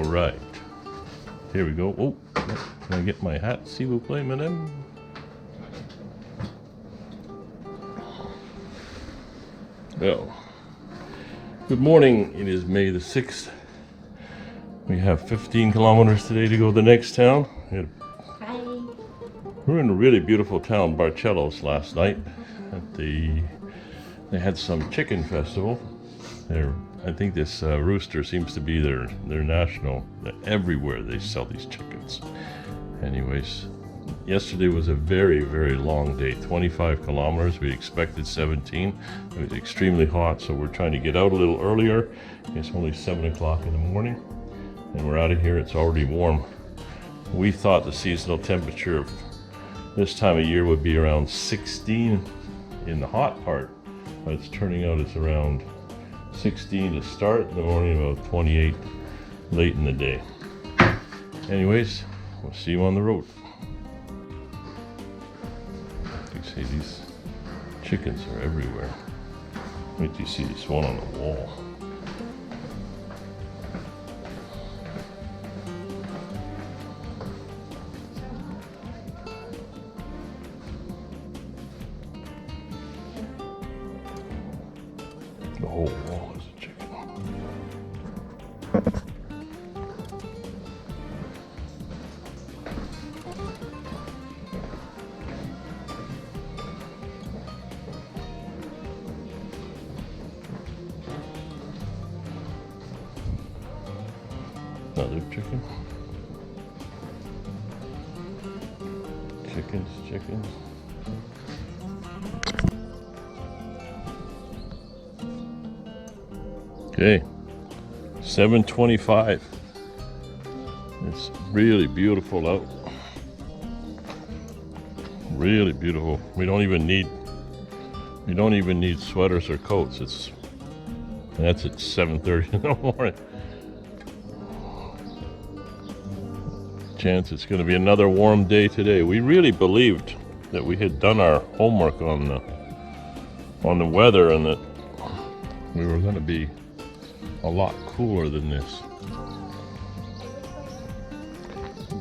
right. Here we go. Oh, can I get my hat? S'il vous plaît, madame? Oh. Good morning. It is May the 6th. We have 15 kilometers today to go to the next town. We were in a really beautiful town, Barcelos, last night. They had some chicken festival. I think this rooster seems to be their national. Everywhere they sell these chickens. Anyways, yesterday was a very, very long day. 25 kilometers. We expected 17. It was extremely hot, so we're trying to get out a little earlier. It's only 7 o'clock in the morning, and we're out of here. It's already warm. We thought the seasonal temperature of this time of year would be around 16 in the hot part, but it's turning out it's around 16 to start in the morning, about 28 late in the day. Anyways, we'll see you on the road. You see these chickens are everywhere. Wait till you see this one on the wall. The whole wall is a chicken. Another chicken. Chickens. Okay, 7:25. It's really beautiful out. Really beautiful. We don't even need sweaters or coats. That's at 7:30 in the morning. Chance it's going to be another warm day today. We really believed that we had done our homework on the weather and that we were going to be a lot cooler than this.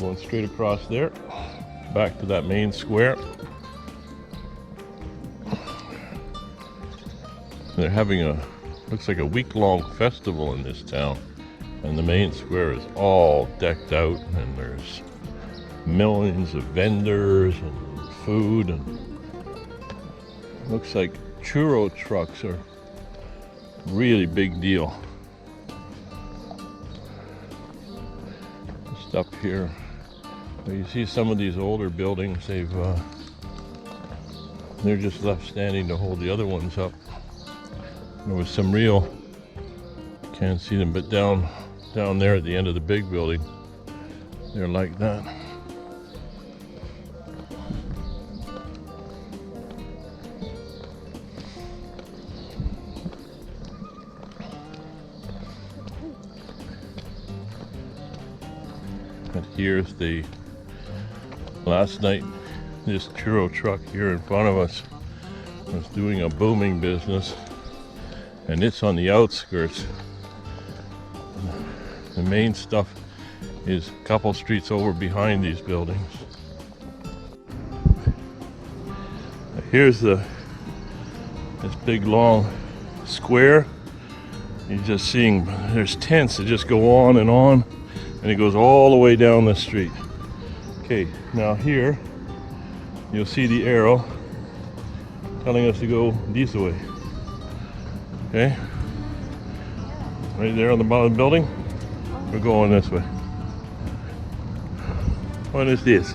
Going straight across there, back to that main square. They're having looks like a week-long festival in this town, and the main square is all decked out, and there's millions of vendors and food, and looks like churro trucks are a really big deal. Just up here, you see some of these older buildings, they're just left standing to hold the other ones up. There was some real, can't see them, but down there at the end of the big building, they're like that. And here's last night, this churro truck here in front of us was doing a booming business, and it's on the outskirts. The main stuff is a couple streets over behind these buildings. Here's this big long square. You're just seeing there's tents that just go on, and it goes all the way down the street. Okay, now here you'll see the arrow telling us to go this way. Okay, right there on the bottom of the building. We're going this way. What is this?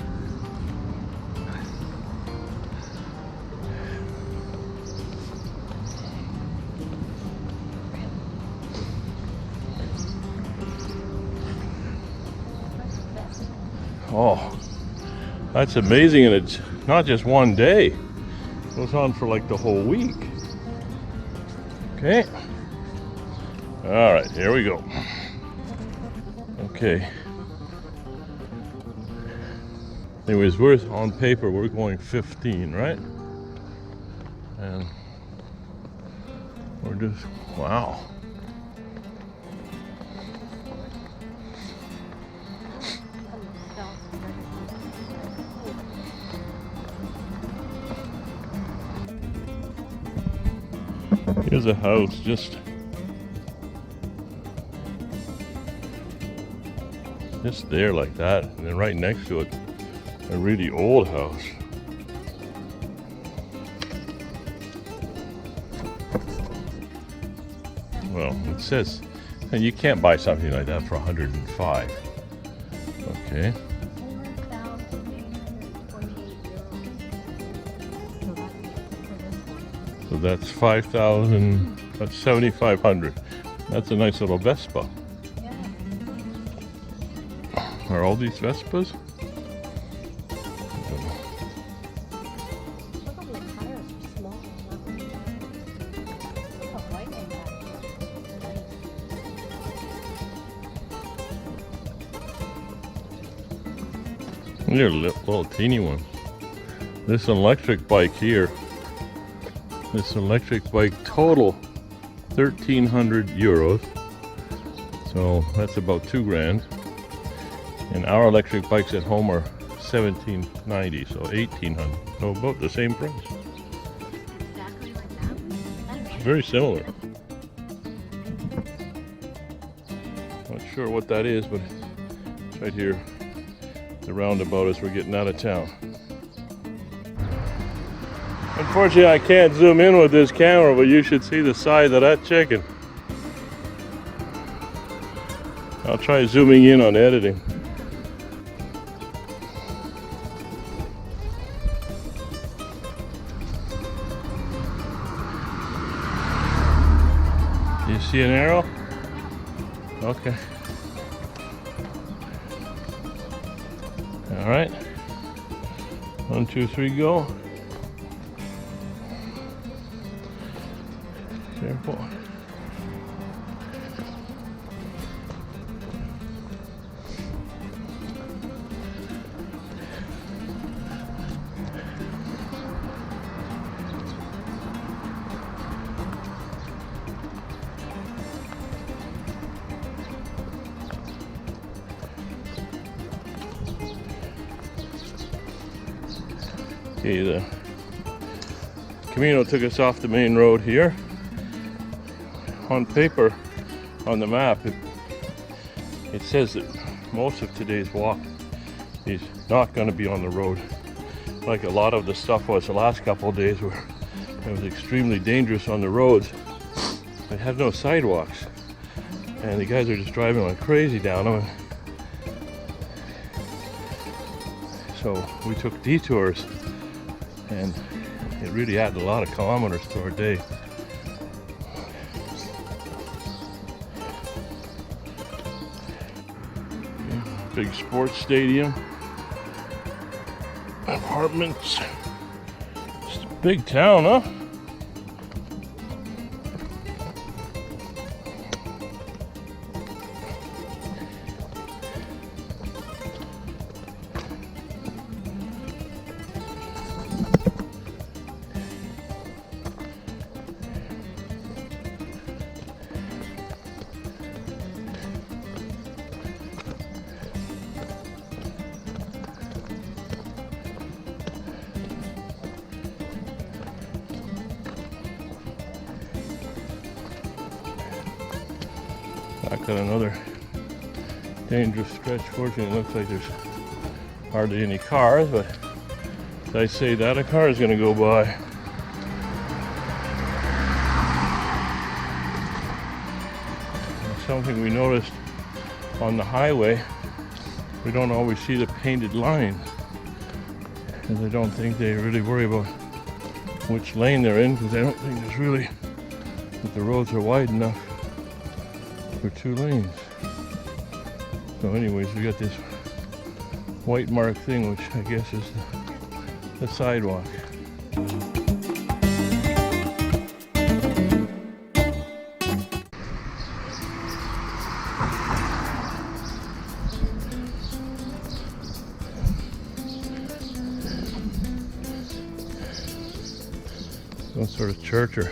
Oh, that's amazing, and it's not just one day. It goes on for like the whole week. Okay. All right, here we go. Okay. Anyways, on paper, we're going 15, right? And we're just, wow. Here's a house just there like that, and then right next to it, a really old house. Well, it says you can't buy something like that for 105. Okay. So that's 5,000. That's 7,500. That's a nice little Vespa. Are all these Vespas? They're little teeny ones. This electric bike here, this electric bike total 1,300 euros. So that's about 2 grand. And our electric bikes at home are 1,790, so 1,800. So about the same price. Exactly like that? Very similar. Not sure what that is, but it's right here. The roundabout as we're getting out of town. Unfortunately, I can't zoom in with this camera, but you should see the size of that chicken. I'll try zooming in on editing. Do you see an arrow? Okay. All right, 1, 2, 3, go. Careful. Okay, the Camino took us off the main road here. On paper, on the map, it says that most of today's walk is not going to be on the road, like a lot of the stuff was the last couple of days, where it was extremely dangerous on the roads. They have no sidewalks, and the guys are just driving like crazy down them. So we took detours, and it really added a lot of kilometers to our day. Big sports stadium, apartments. It's a big town, huh? I've got another dangerous stretch. Fortunately, it looks like there's hardly any cars, but as I say that, a car is going to go by. Something we noticed on the highway, we don't always see the painted lines, because I don't think they really worry about which lane they're in, because I don't think there's really, that the roads are wide enough for 2 lanes. So anyways, we got this white mark thing, which I guess is the sidewalk. Some sort of church or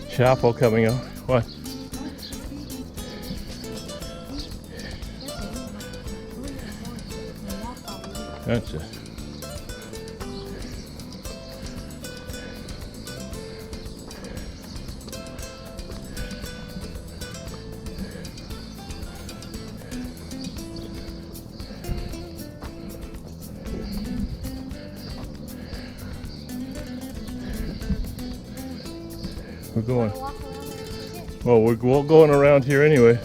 chapel coming out. What? That's it. We're going. Walk around there and see it. Well, we're going around here anyway.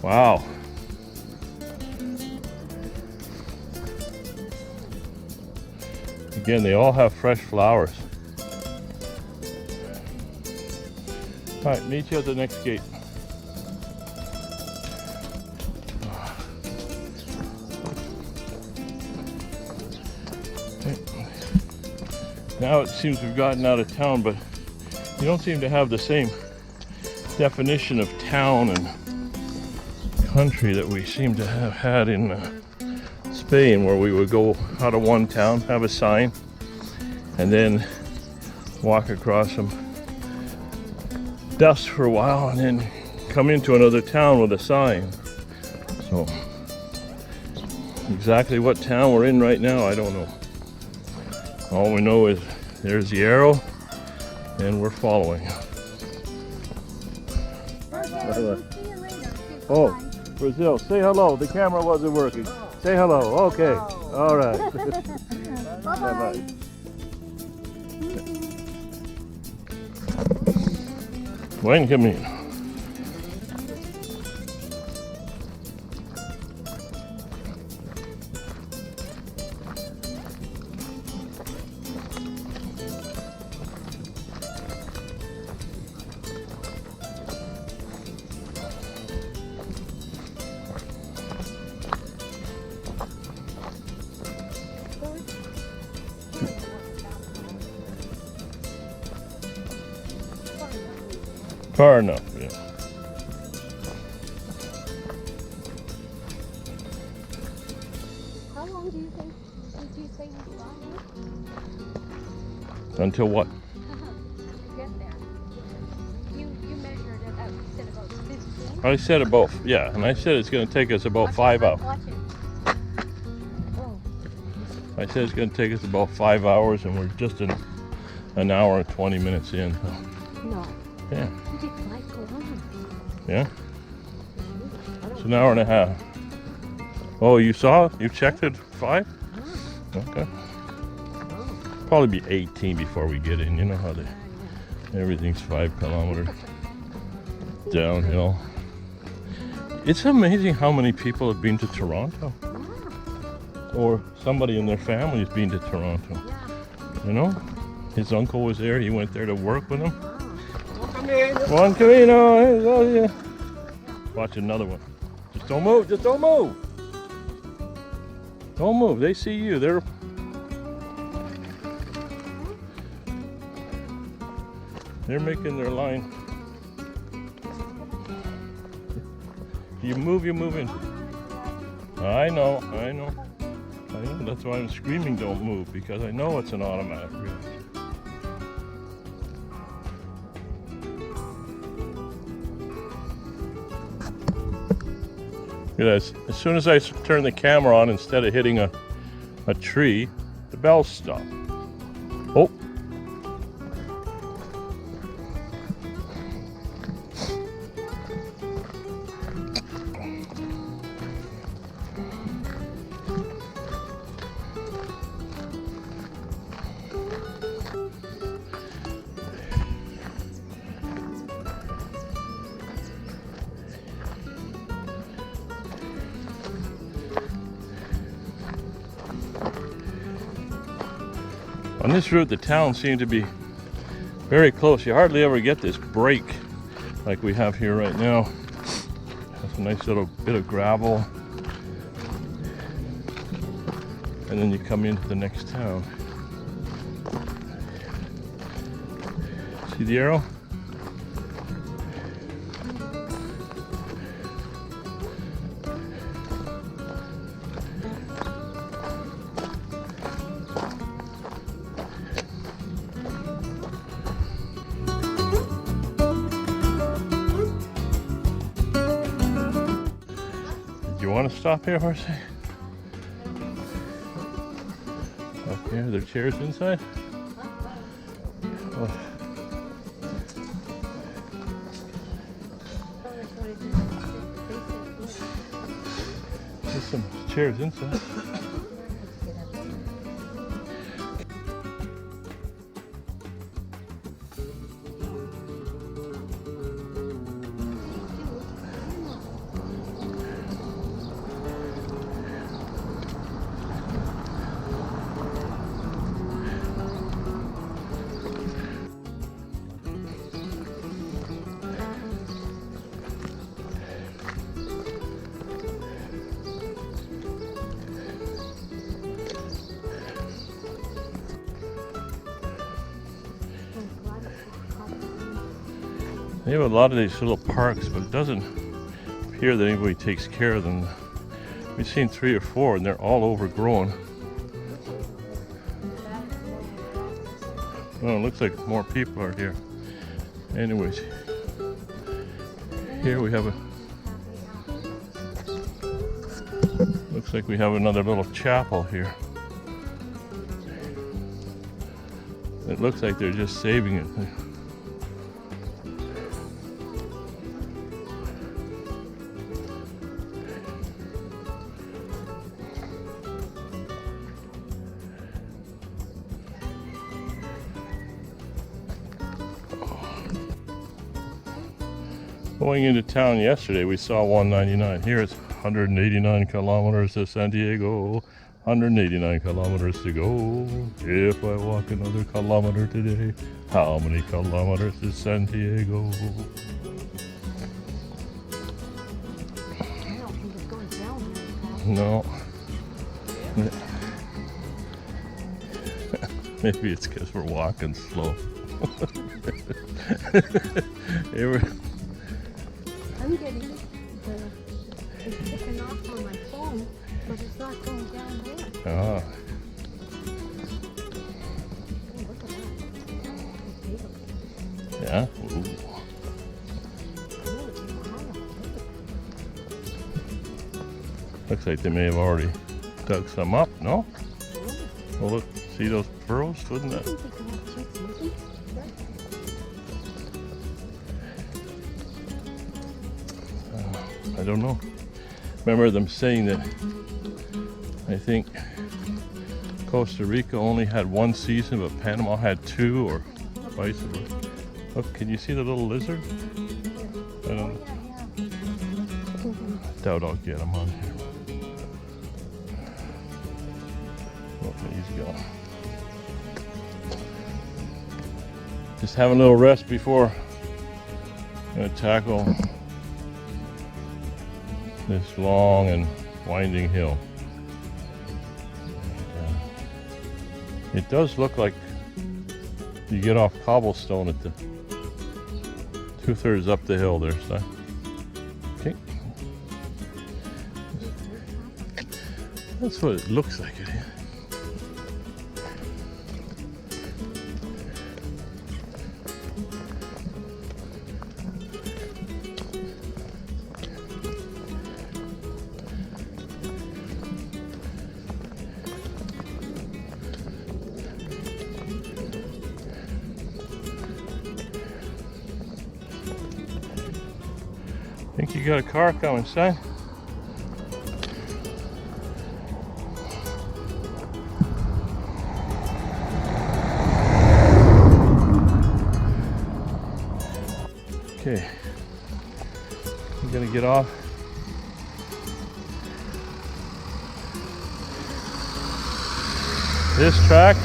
Wow. Again, they all have fresh flowers. All right, meet you at the next gate. Now it seems we've gotten out of town, but you don't seem to have the same definition of town and country that we seem to have had in Spain, where we would go out of one town, have a sign, and then walk across some dust for a while, and then come into another town with a sign. So exactly what town we're in right now, I don't know. All we know is there's the arrow, and we're following. Oh, Brazil, say hello. The camera wasn't working. Say hello. Okay. All right. Bye-bye. Buen camino. Far enough, yeah. How long do you think did you say you got Until what? to get there? You measured it out. You said about 15? I said about, yeah, and I said it's going to take us about 5 hours. Watch it. Oh. I said it's going to take us about 5 hours, and we're just an hour and 20 minutes in. So, No. yeah. You did 5 kilometers. Yeah? It's an hour and a half. Oh, you saw it? You checked it? 5? Okay. Probably be 18 before we get in. You know how everything's 5 kilometers downhill. It's amazing how many people have been to Toronto. Or somebody in their family has been to Toronto. You know? His uncle was there. He went there to work with him. Buen Camino. Hey, love you. Watch another one. Just don't move. Just don't move. Don't move. They see you. They're making their line. You move, you're moving. I know. That's why I'm screaming don't move, because I know it's an automatic reaction. As soon as I turn the camera on, instead of hitting a tree, the bells stop. Oh. On this route, the towns seem to be very close. You hardly ever get this break like we have here right now. That's a nice little bit of gravel. And then you come into the next town. See the arrow? want to stop here for a second? Okay, are there chairs inside? Oh. There's some chairs inside. They have a lot of these little parks, but it doesn't appear that anybody takes care of them. We've seen 3 or 4 and they're all overgrown. Oh, it looks like more people are here. Anyways, here we have looks like we have another little chapel here. It looks like they're just saving it. Going into town yesterday, we saw 199. Here it's 189 kilometers to San Diego. 189 kilometers to go. If I walk another kilometer today, how many kilometers to San Diego? I don't think it's going down very fast. No. Maybe it's because we're walking slow. I'm getting it's ticking off on my phone, but it's not going down there. Ah. Oh, look at that. Yeah? Ooh. Looks like they may have already dug some up, no? Well, look, see those furrows? Wouldn't that? I don't know. Remember them saying that I think Costa Rica only had 1 season, but Panama had 2, or vice versa. Look, can you see the little lizard? I don't know. Doubt I'll get him on here. Oh, he's gone. Just having a little rest before I'm gonna tackle this long and winding hill. It does look like you get off cobblestone at the 2/3 up the hill there, son. Okay. That's what it looks like it is. Think you got a car coming, son? Okay, I'm gonna get off. This track,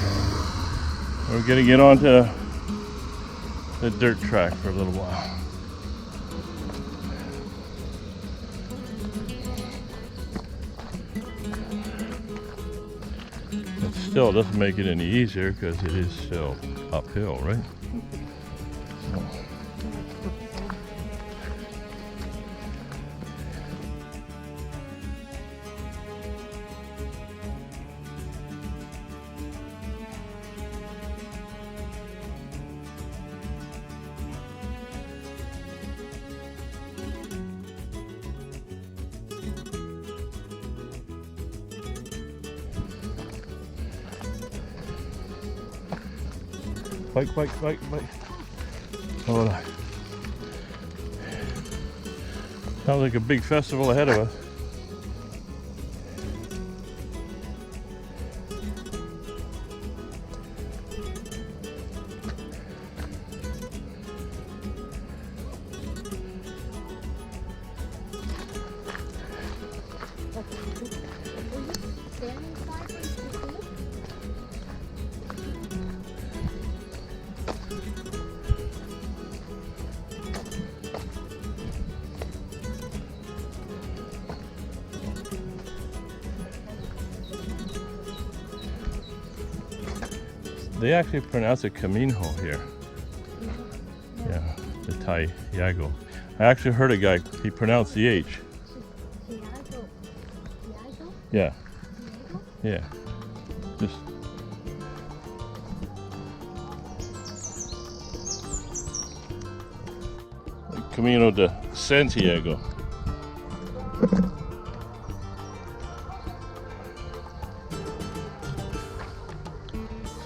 we're gonna get onto the dirt track for a little while. It still doesn't make it any easier because it is still uphill, right? So. Bike. Hold on. Sounds like a big festival ahead of us. They actually pronounce it Camino here. Yeah, the Thai Yago. I actually heard a guy, he pronounced the H. Yeah. Yeah. Just Camino de Santiago.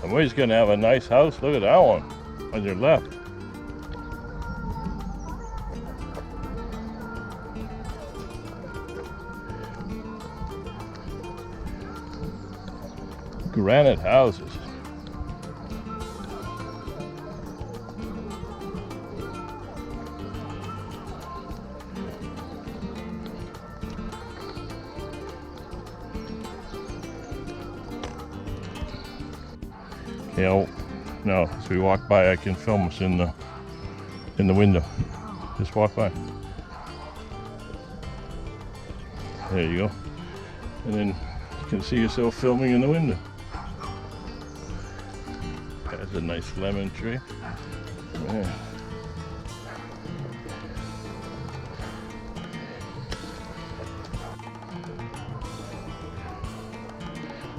Somebody's gonna have a nice house. Look at that one on your left. Granite houses. Okay, now as we walk by, I can film us in the window. Just walk by. There you go. And then you can see yourself filming in the window. That's a nice lemon tree. Yeah.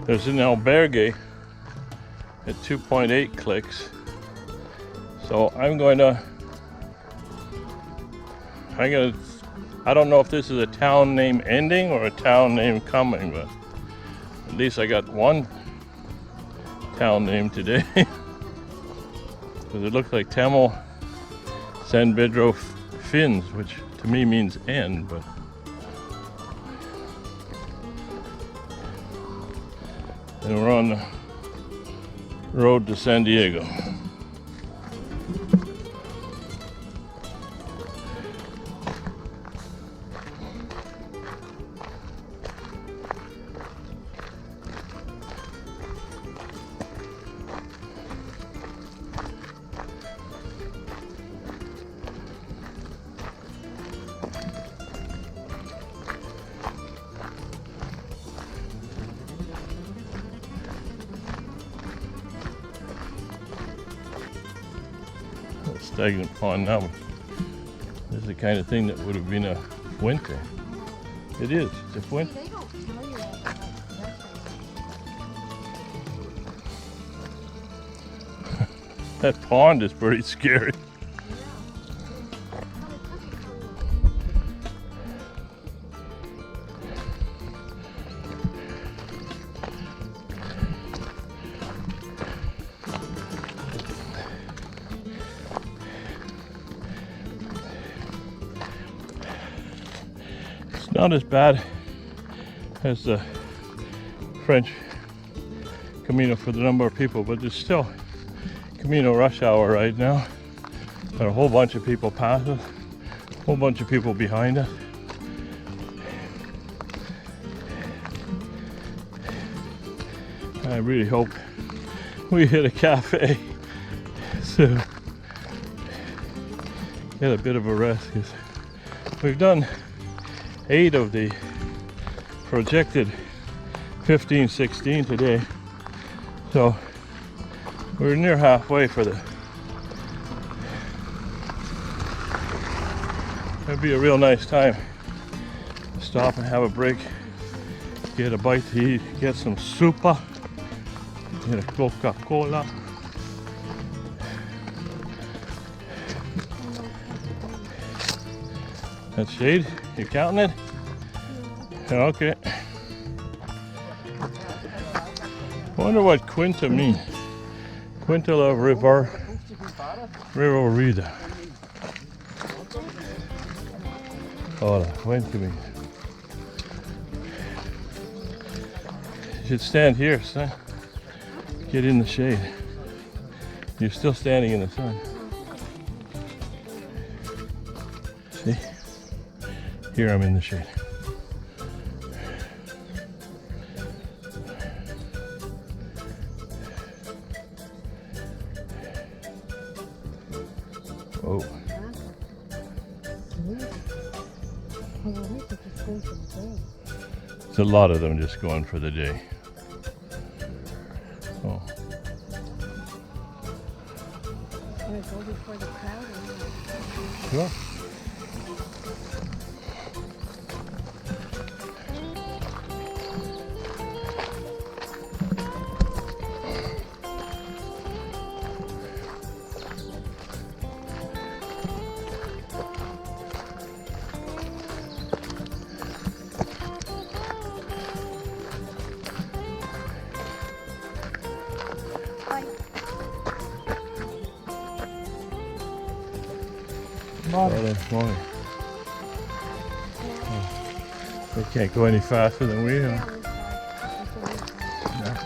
There's an albergue at 2.8 clicks. So I don't know if this is a town name ending or a town name coming, but at least I got one town name today. Because it looks like Tamil San Pedro Fins, which to me means end, but and we're on the road to San Diego. Stagnant pond now. This is the kind of thing that would have been a winter. It is. It's a winter. They don't tell you that. That pond is pretty scary. Not as bad as the French Camino for the number of people, but there's still Camino rush hour right now. Got a whole bunch of people past us, a whole bunch of people behind us. I really hope we hit a cafe so get a bit of a rest, because we've done 8 of the projected 15, 16 today. So we're near halfway for the. It'd be a real nice time to stop and have a break, get a bite to eat, get some soupa, get a Coca-Cola. That's shade. You counting it? Okay. Wonder what quinta means. Quintela River Vida. Hola, wait to me. You should stand here, son. Get in the shade. You're still standing in the sun. See? Here I'm in the shade. Oh. There's a lot of them just going for the day. Oh. Go before the crowd. Sure. Morning. They can't go any faster than we are. No.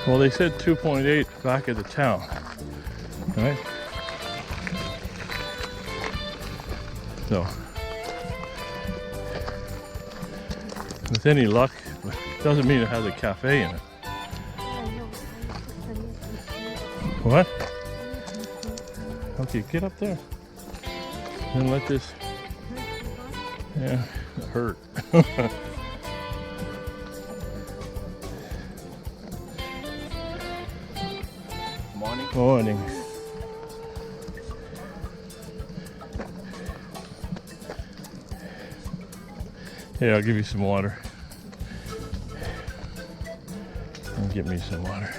Well, they said 2.8 back at the town, right? So, with any luck, doesn't mean it has a cafe in it. What? Okay, get up there and let this. Yeah, it hurt. Morning. Here, I'll give you some water. And get me some water.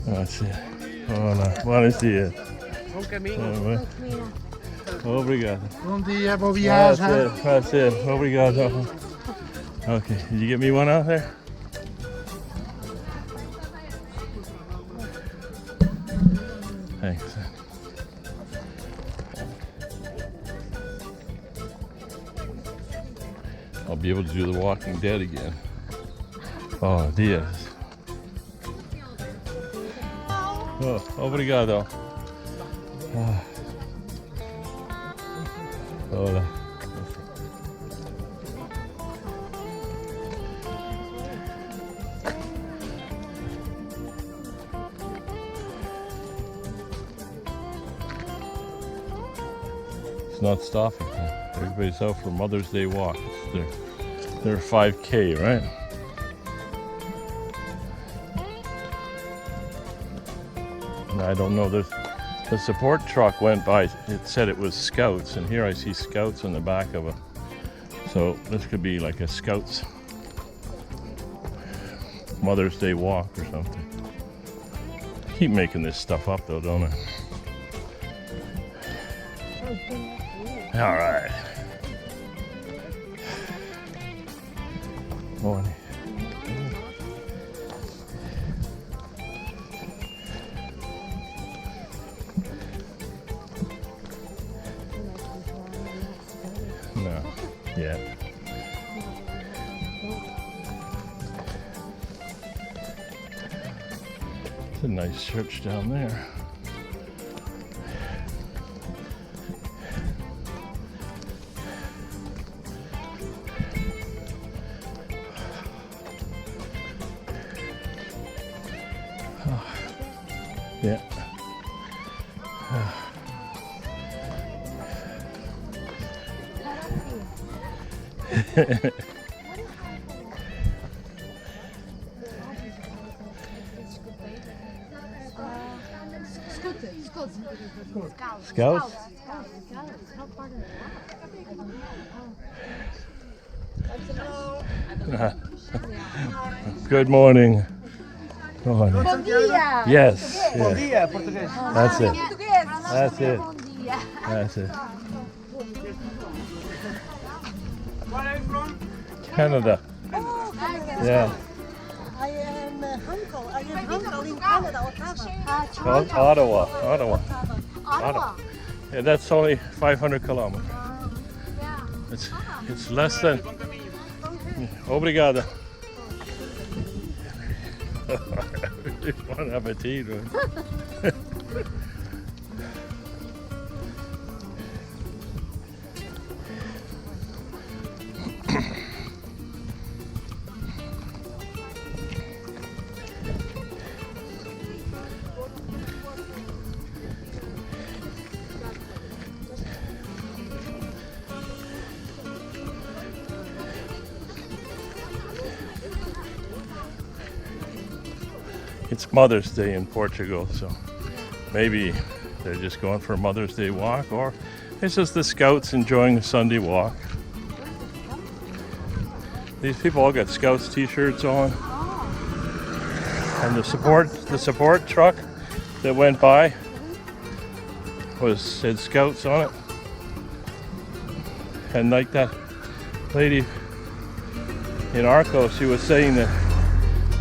That's it. Hola, buenos dias. Bom caminho. Obrigado. Bom dia, boa viagem. That's it. Obrigado. Okay, did you get me one out there? Thanks. I'll be able to do The Walking Dead again. Oh, Diaz. Oh, obrigado. Ah. Hola. It's not stopping. Everybody's out for Mother's Day walk. It's their 5K, right? And I don't know. The support truck went by. It said it was Scouts, and here I see Scouts in the back of it. So this could be like a Scouts Mother's Day walk or something. Keep making this stuff up though, don't I? All right. Morning. No. Yeah. It's a nice church down there. Yeah. Scouts? Good morning. Go on. Bom dia. Yes. Bom yes. dia, português. That's it. Português. That's it. Bom dia. That's it. Where are you from? Canada. Oh, Yeah. I am uncle. I am uncle in Canada, Ottawa. Well, Ottawa. Ottawa. Ottawa. Yeah, that's only 500 kilometers. Yeah. It's less than. Obrigada. Bon appetit. Right? It's Mother's Day in Portugal, so maybe they're just going for a Mother's Day walk, or it's just the Scouts enjoying the Sunday walk. These people all got Scouts t-shirts on, and the support truck that went by said Scouts on it, and like that lady in Arco, she was saying that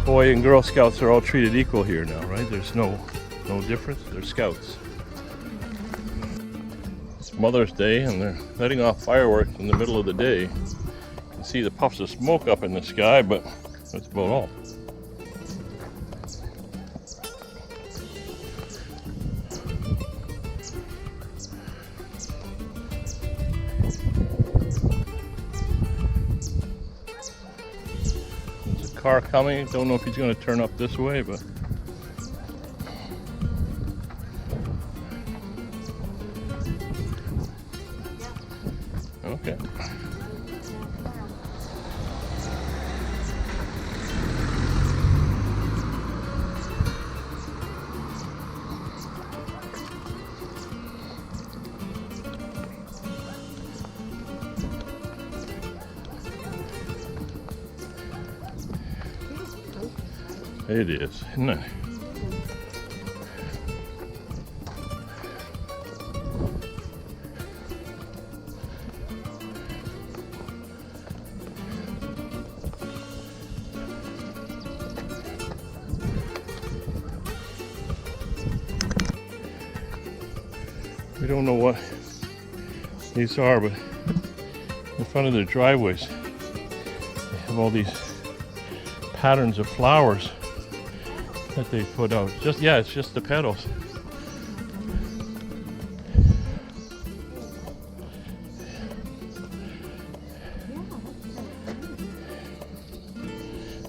Boy and Girl Scouts are all treated equal here now, right? There's no difference. They're Scouts. It's Mother's Day, and they're letting off fireworks in the middle of the day. You can see the puffs of smoke up in the sky, but that's about all. Car coming. Don't know if he's going to turn up this way, but okay. It is, isn't it? We don't know what these are, but in front of their driveways, they have all these patterns of flowers that they put out. It's just the petals.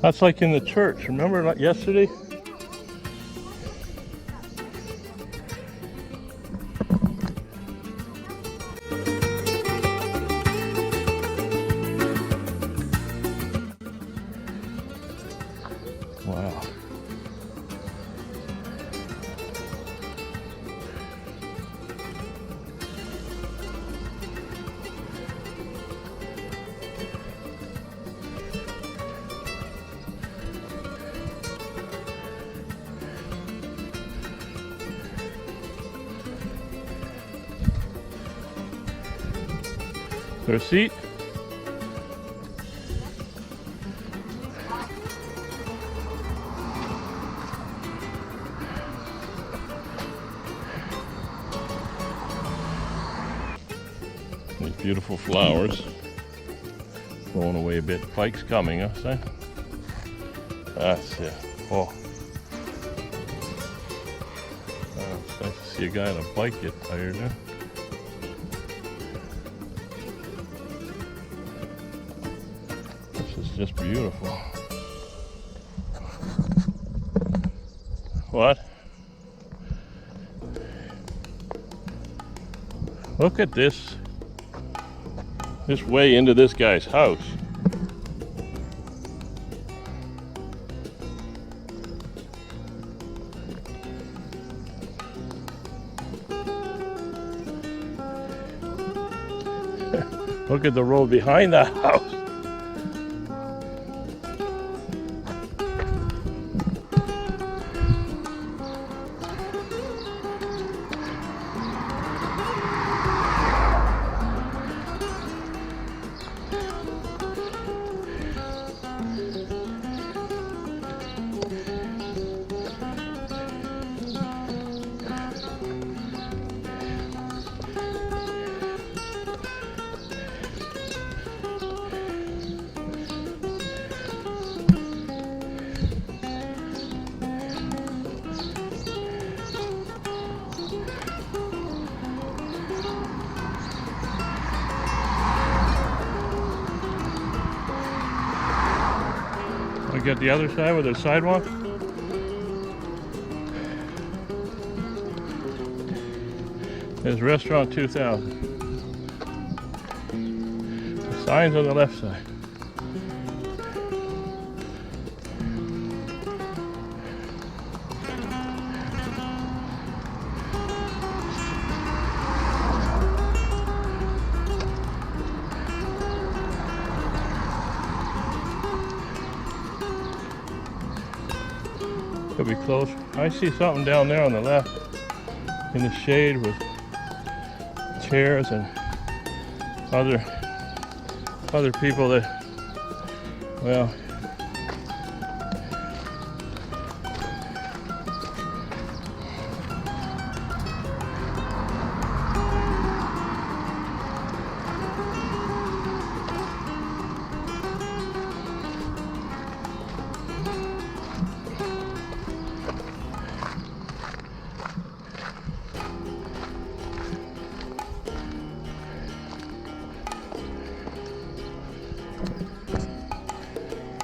That's like in the church. Remember like yesterday? Wow. Their seat. These beautiful flowers. Blowing away a bit. Bike's coming, I say. That's it. Oh. It's nice to see a guy on a bike get tired now. This is just beautiful. What? Look at this. this way into this guy's house. Look at the road behind the house. We got the other side with the sidewalk. There's Restaurant 2000. The sign's on the left side. Could be close. I see something down there on the left in the shade with chairs and other people that, well,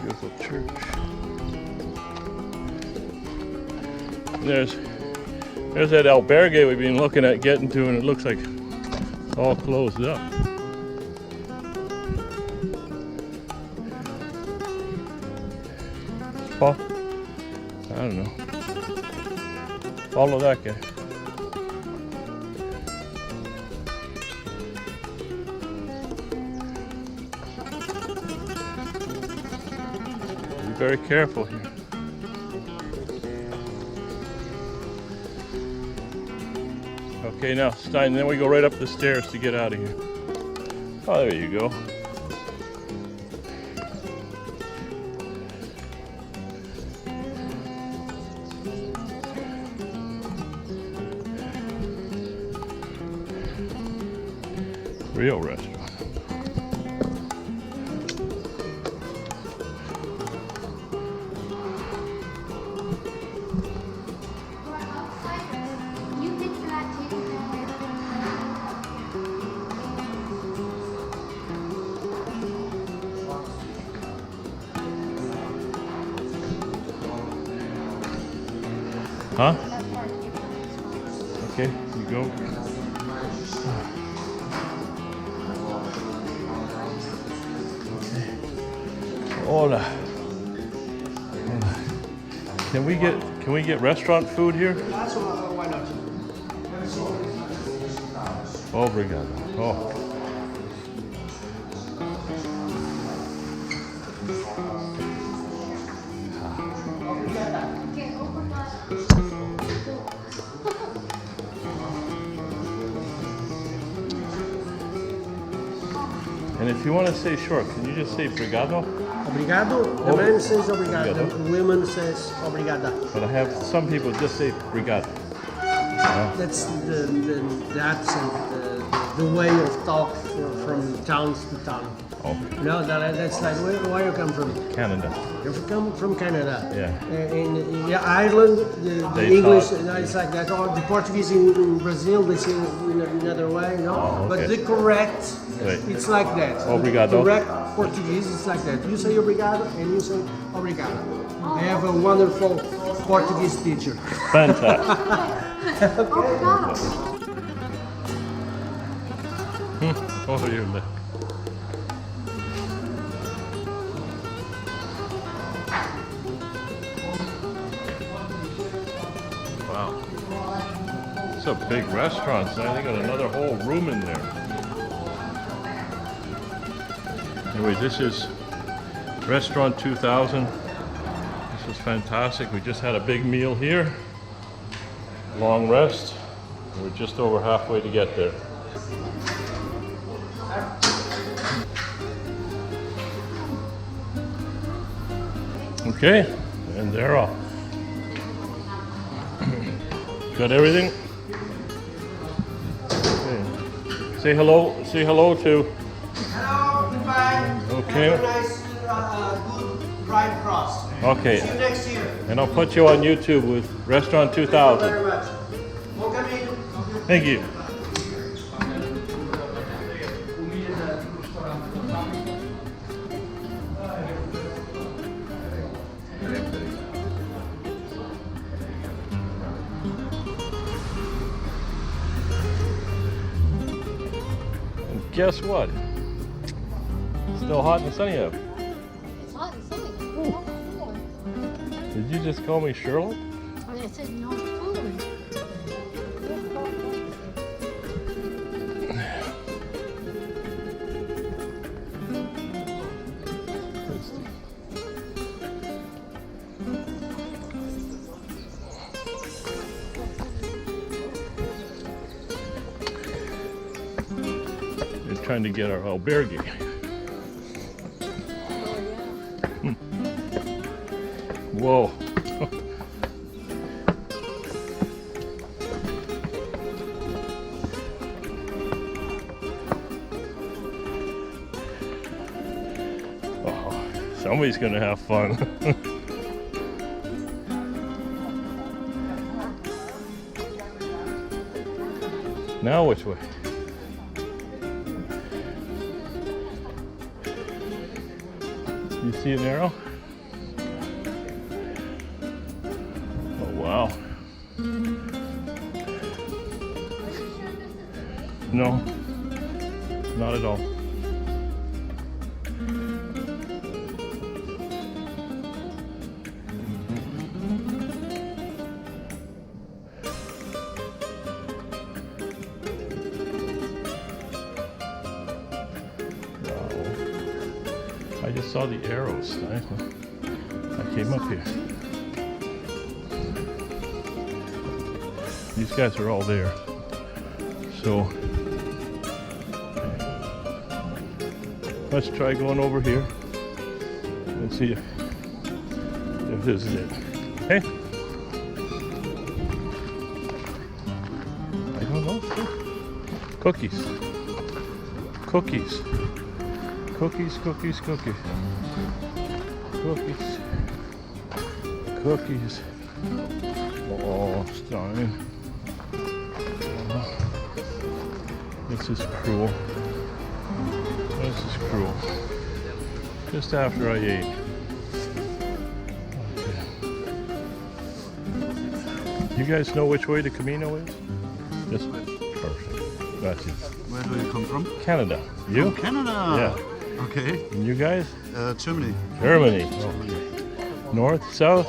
beautiful church. There's that albergue we've been looking at getting to, and it looks like it's all closed up. Paul? I don't know. Follow that guy. Be very careful here. Okay, now Stein, then we go right up the stairs to get out of here. Oh, there you go. Real restaurant. Huh? Okay, you go. Hola. Hola. Can we get restaurant food here? Why not? Obrigado. Oh. And if you want to say short, can you just say obrigado? Obrigado. The man says obrigado. The woman says obrigada. But I have some people just say obrigado. That's the accent, the way of talk from towns to town. Okay. No, that's like where you come from? Canada. You come from Canada. Yeah. In Ireland, the They English, talk- it's like that. Or the Portuguese in Brazil, they say in another way, no? Oh, okay. But the correct, Right. it's like that. Obrigado. Correct Portuguese, it's like that. You say obrigado and you say obrigado. I have a wonderful Portuguese teacher. Fantastic. Obrigado. Oh, you're there. a big restaurant. So they got another whole room in there. Anyway, this is Restaurant 2000. This is fantastic. We just had a big meal here. Long rest. We're just over halfway to get there. Okay, and they're off. Got everything? Okay. Say hello to. Hello, goodbye. Okay. Have a nice, good ride across. Okay. See you next year. And I'll put you on YouTube with Restaurant Thank you 2000. very much. Welcome in. Thank you. And guess what? Still hot and sunny out. It's hot and sunny. Oh, cool. Did you just call me Charlotte? And I said no food. We're trying to get our albergue. Whoa. Oh, somebody's gonna have fun. Now which way? You see an arrow? Oh wow. No, not at all. I just saw the arrows. I came up here. These guys are all there. So let's try going over here and see if this is it. Okay? I don't know. Cookies. Cookies. Cookies, cookies, cookies. Cookies. Cookies. Oh, stunning. Oh, this is cruel. This is cruel. Just after I ate. Okay. You guys know which way the Camino is? This way. Perfect. That's it. Where do you come from? Canada. You? From Canada. Yeah. Okay. And you guys? Germany. Germany. Oh. North, south?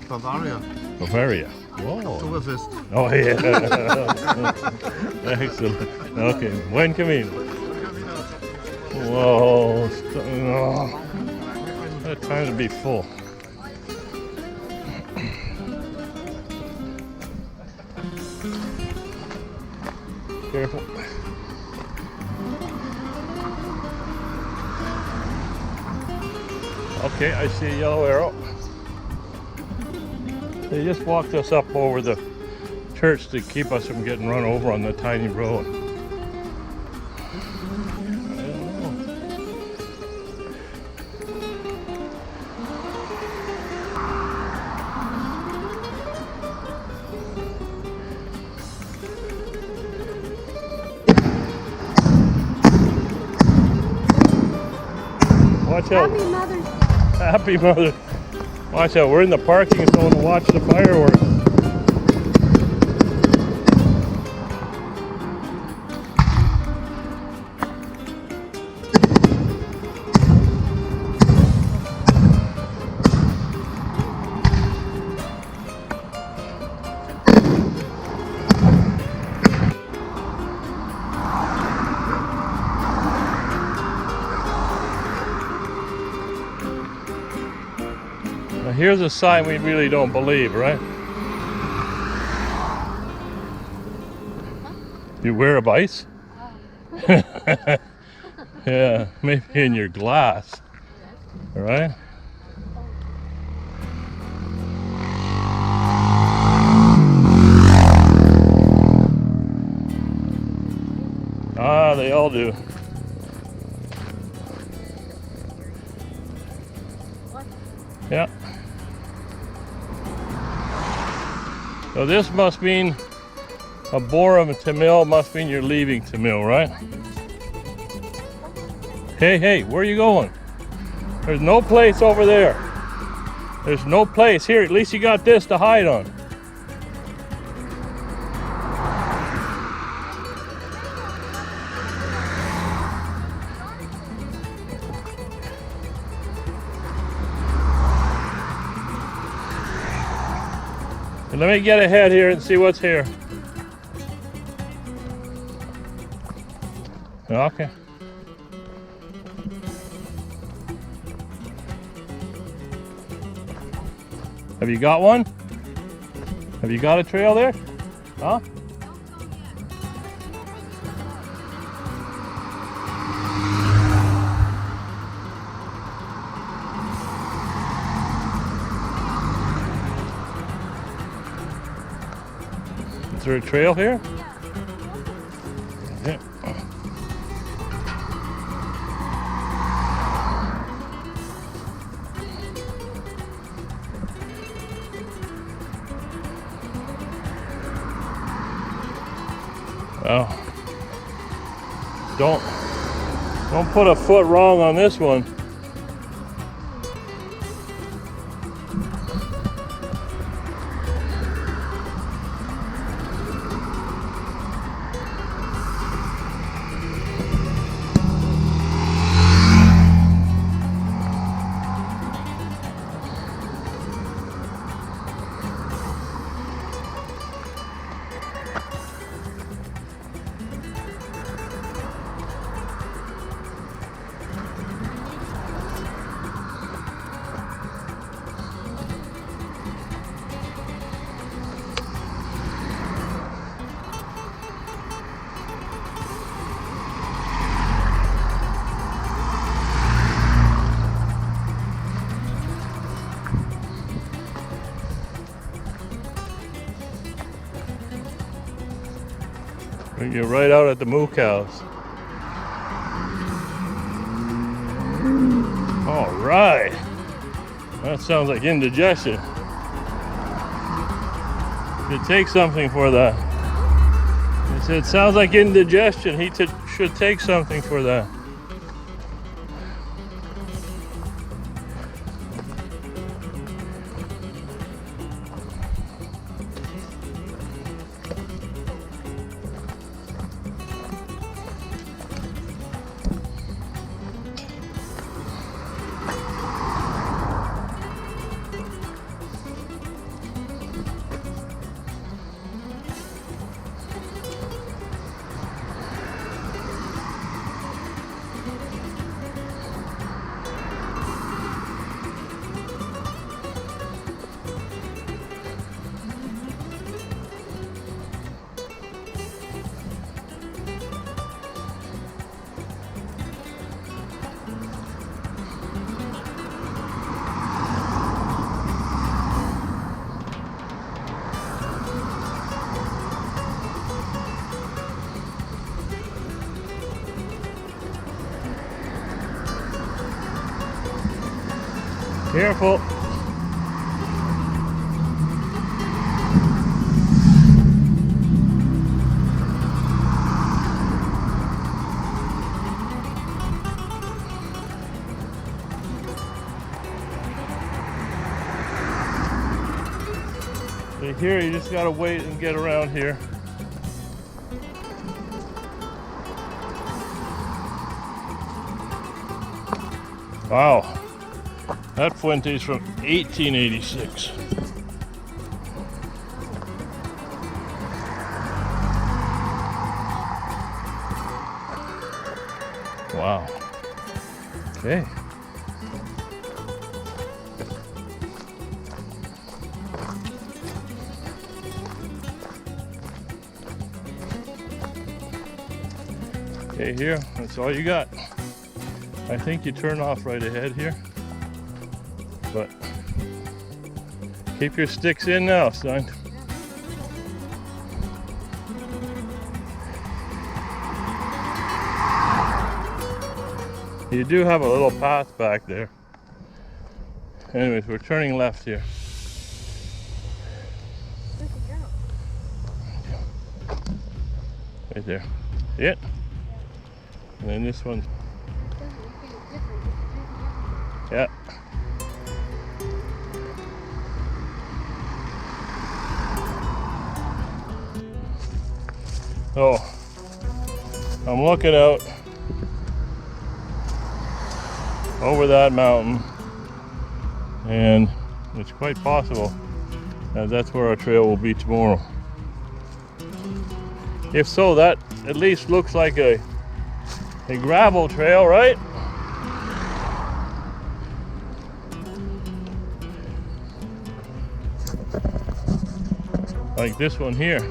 Bavaria. Bavaria. Whoa. Oktoberfest. Oh yeah. Excellent. Okay. Buen camino. Whoa. Oh. That time to be full. Careful. Okay, I see a yellow arrow. They just walked us up over the church to keep us from getting run over on the tiny road. Watch out. Happy Mother's Day. Happy Mother. Watch out, we're in the parking zone to watch the fireworks. here's a sign we really don't believe, right? You wear a ice? Yeah, maybe in your glass. All right? Ah, they all do. Yeah. So this must mean a Borum Tamil must mean you're leaving Tamil, right? Hey, where are you going? There's no place over there. There's no place. Here, at least you got this to hide on. And let me get ahead here and see what's here. Okay. Have you got one? Have you got a trail there? Huh? Is there a trail here? Yeah. Well, don't put a foot wrong on this one. You're right out at the moo cows. All right. That sounds like indigestion. You take something for that. He said, it sounds like indigestion. He should take something for that. Careful. So here you just gotta wait and get around here. Wow. That Fuente's from 1886. Wow. Okay. Okay, here, that's all you got. I think you turn off right ahead here, but keep your sticks in now, son. You do have a little path back there. Anyways, we're turning left here. Right there. See it? And then this one. Yeah. Oh, I'm looking out over that mountain, and it's quite possible that that's where our trail will be tomorrow. If so, that at least looks like a gravel trail, right? Like this one here.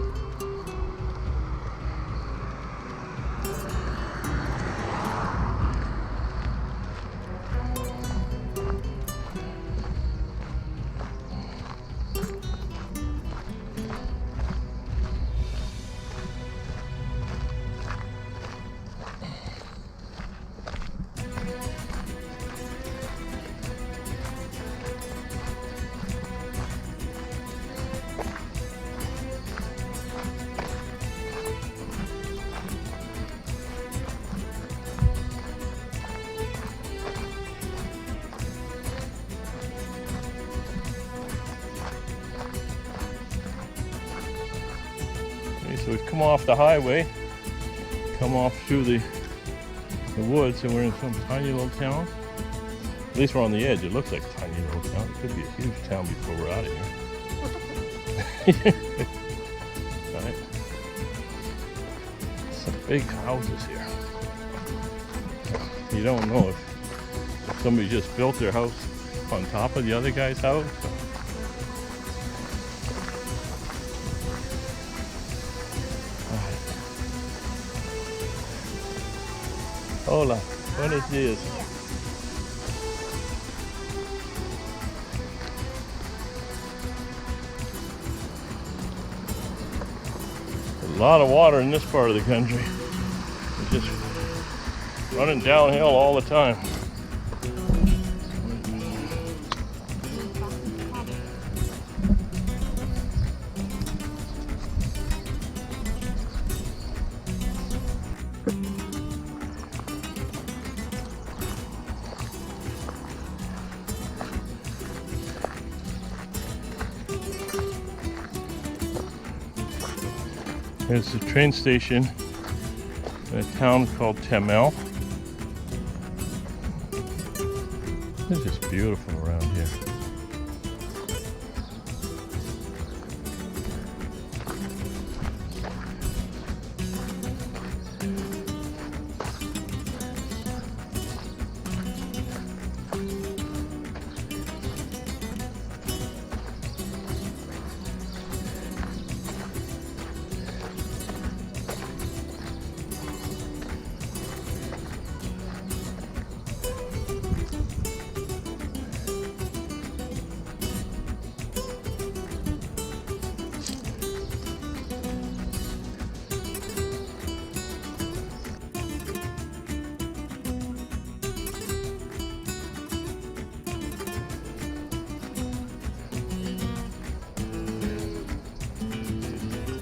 So we've come off the highway, come off through the woods, and we're in some tiny little town. At least we're on the edge. It looks like a tiny little town. It could be a huge town before we're out of here. All right. Some big houses here. You don't know if somebody just built their house on top of the other guy's house. Hola, buenos dias. A lot of water in this part of the country. It's just running downhill all the time. There's a train station in a town called Temel. It's just beautiful around here.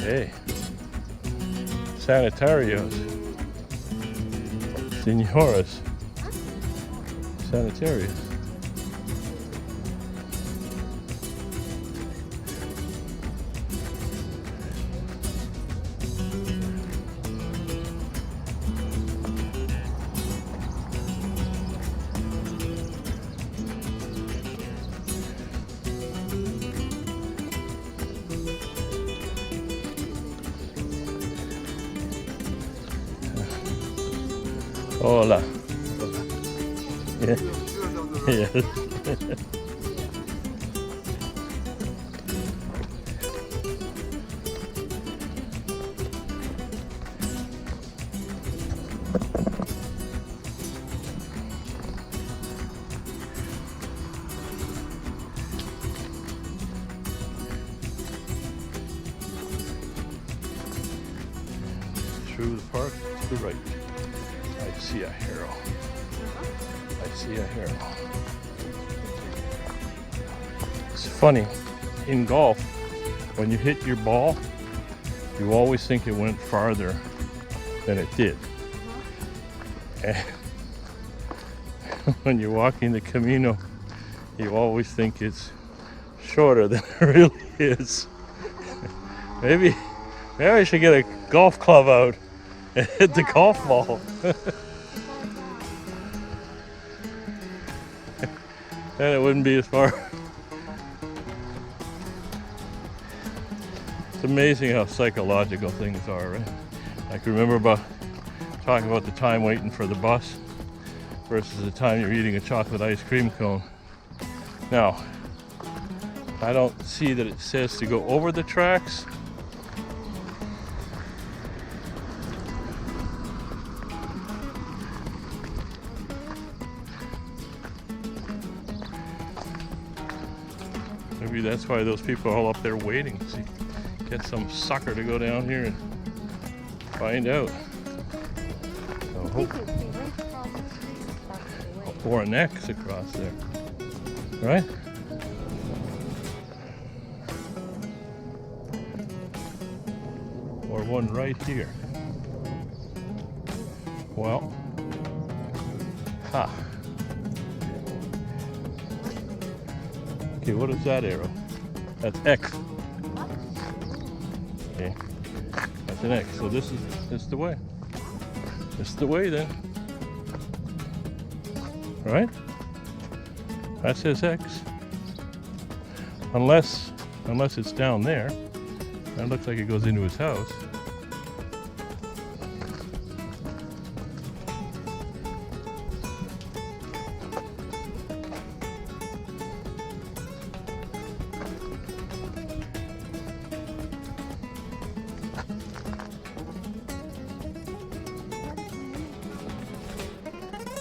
Hey, sanitarios, senoras, sanitarios. Hola. Yeah. Yes. Through the park to the right. I see a harrow. I see a harrow. It's funny, in golf, when you hit your ball, you always think it went farther than it did. And when you're walking the Camino, you always think it's shorter than it really is. Maybe I should get a golf club out and hit the golf ball. Then it wouldn't be as far. It's amazing how psychological things are, right? I can remember talking about the time waiting for the bus versus the time you're eating a chocolate ice cream cone. Now, I don't see that it says to go over the tracks. Maybe that's why those people are all up there waiting. See, get some sucker to go down here and find out. So or an X across there, right? Or one right here. Well, ha. Okay, what is that arrow? That's X. Okay, that's an X. So this is the way. This is the way then. Right? That says X. Unless it's down there. That looks like it goes into his house.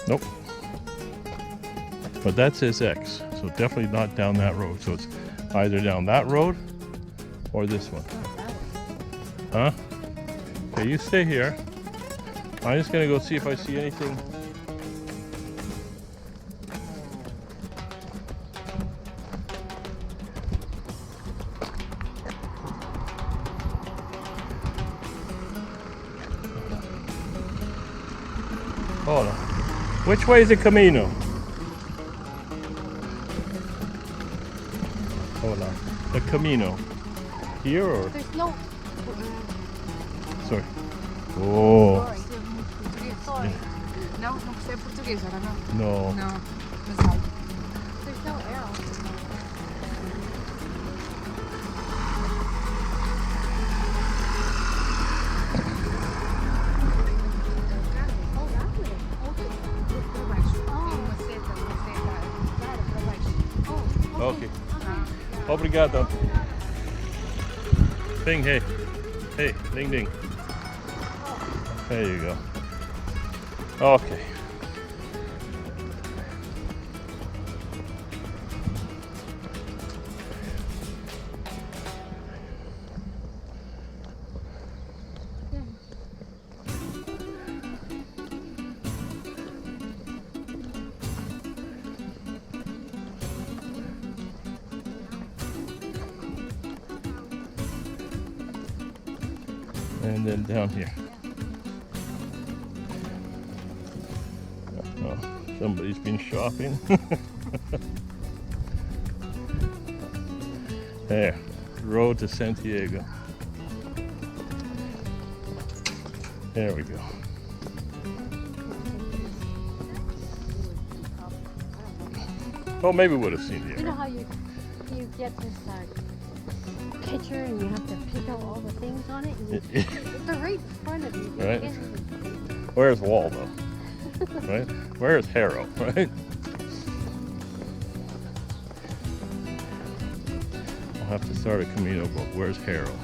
Nope. But that says X, so definitely not down that road. So it's either down that road or this one. Huh? Okay, you stay here. I'm just gonna go see if I see anything. Hold on. Which way is the Camino? Hold on. The Camino. Here or? There's no. Sorry. Oh. Sorry. Não, não percebe português, era não? No. Não, mas não. There's no arrow. Oh, that way. Okay. Para baixo. Tem uma seta claro, para baixo. Oh, Okay. Obrigado. Ding, hey. Hey, ding, ding. There you go. Okay. And then down here. Oh, somebody's been shopping. There, road to Santiago. There we go. Well, maybe we would have seen the You know arrow. how you get this picture and you have to pick out all the things on it? And they're right in front of you. You Right. can't even- Where's Waldo? Right? Where's Harrow? Right? I'll have to start a Camino book. Where's Harrow?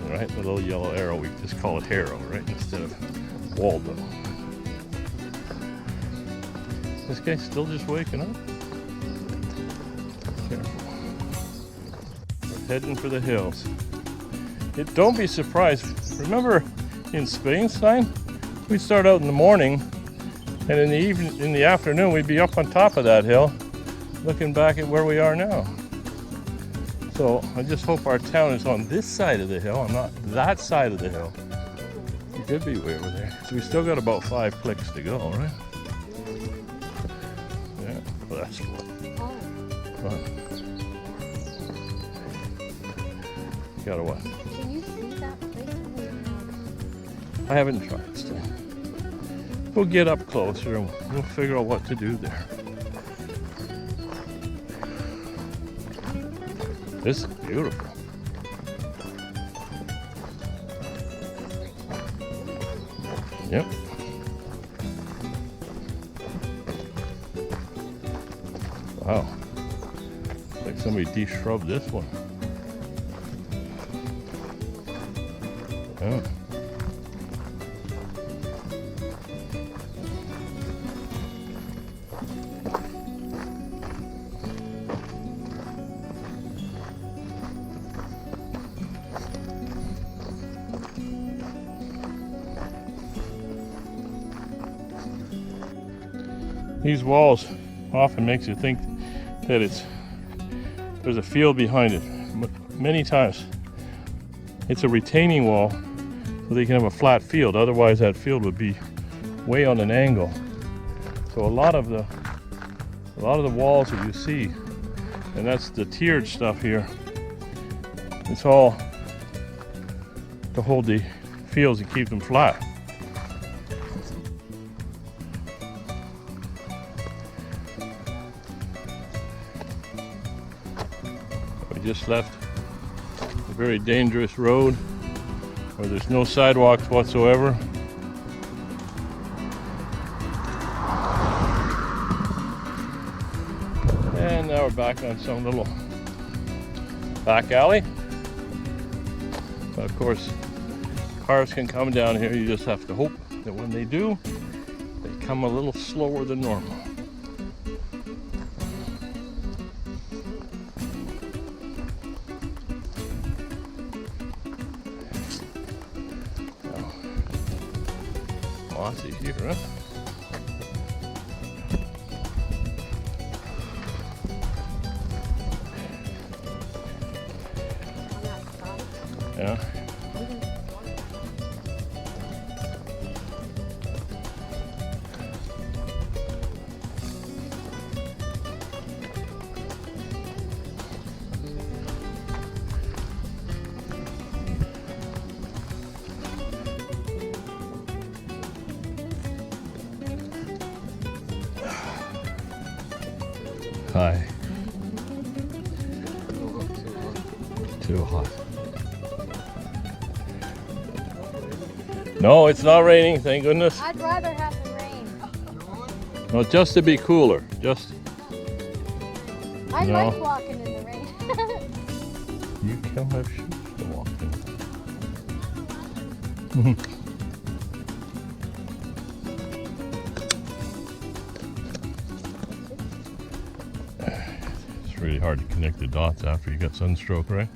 Right? The little yellow arrow. We just call it Harrow, right? Instead of Waldo. This guy's still just waking up. Careful. We're heading for the hills. Don't be surprised. Remember in Spain's time, we'd start out in the morning, and in the afternoon we'd be up on top of that hill, looking back at where we are now. So I just hope our town is on this side of the hill and not that side of the hill. It could be way over there. So we still got about 5 clicks to go, right? Yeah, well, that's fun. Gotta what? Can you see that place? I haven't tried still. We'll get up closer and we'll figure out what to do there. This is beautiful. Yep. Wow. Like somebody de-shrubbed this one. Yeah. These walls often makes you think that there's a field behind it. But many times it's a retaining wall so they can have a flat field. Otherwise that field would be way on an angle. So a lot of the walls that you see, and that's the tiered stuff here, it's all to hold the fields and keep them flat. Just left a very dangerous road where there's no sidewalks whatsoever. And now we're back on some little back alley. But of course, cars can come down here. You just have to hope that when they do, they come a little slower than normal. Mossy here, huh? Yeah. Hi. Too hot. No, it's not raining, thank goodness. I'd rather have the rain. No, just to be cooler. Just. I No. like walking in the rain. You can't have shoes to walk in. It's really hard to connect the dots after you got sunstroke, right?